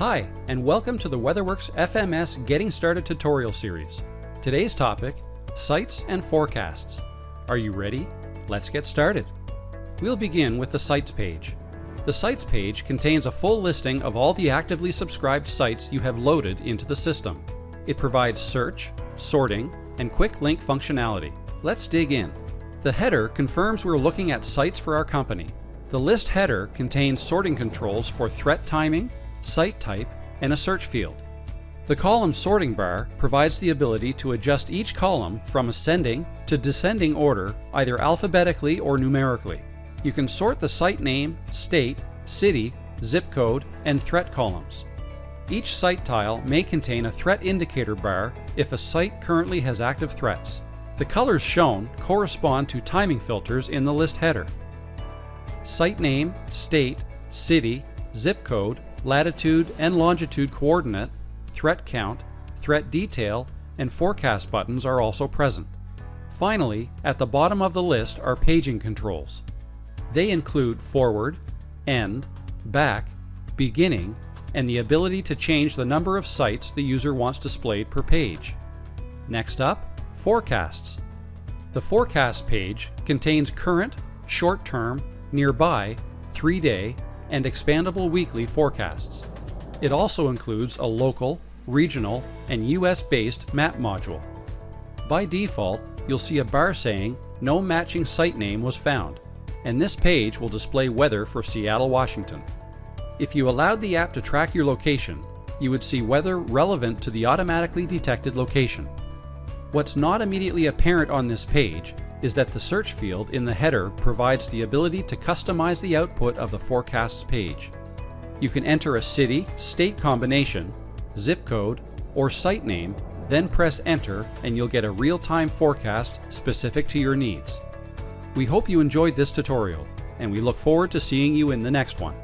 Hi, and welcome to the WeatherWorks FMS Getting Started tutorial series. Today's topic, sites and forecasts. Are you ready? Let's get started. We'll begin with the sites page. The sites page contains a full listing of all the actively subscribed sites you have loaded into the system. It provides search, sorting, and quick link functionality. Let's dig in. The header confirms we're looking at sites for our company. The list header contains sorting controls for threat timing, site type, and a search field. The column sorting bar provides the ability to adjust each column from ascending to descending order, either alphabetically or numerically. You can sort the site name, state, city, zip code, and threat columns. Each site tile may contain a threat indicator bar if a site currently has active threats. The colors shown correspond to timing filters in the list header. Site name, state, city, zip code, latitude and longitude coordinate, threat count, threat detail, and forecast buttons are also present. Finally, at the bottom of the list are paging controls. They include forward, end, back, beginning, and the ability to change the number of sites the user wants displayed per page. Next up, forecasts. The forecast page contains current, short-term, nearby, 3-day, and expandable weekly forecasts. It also includes a local, regional, and US-based map module. By default, you'll see a bar saying no matching site name was found, and this page will display weather for Seattle, Washington. If you allowed the app to track your location, you would see weather relevant to the automatically detected location. What's not immediately apparent on this page is that the search field in the header provides the ability to customize the output of the forecasts page. You can enter a city, state combination, zip code, or site name, then press enter and you'll get a real-time forecast specific to your needs. We hope you enjoyed this tutorial, and we look forward to seeing you in the next one.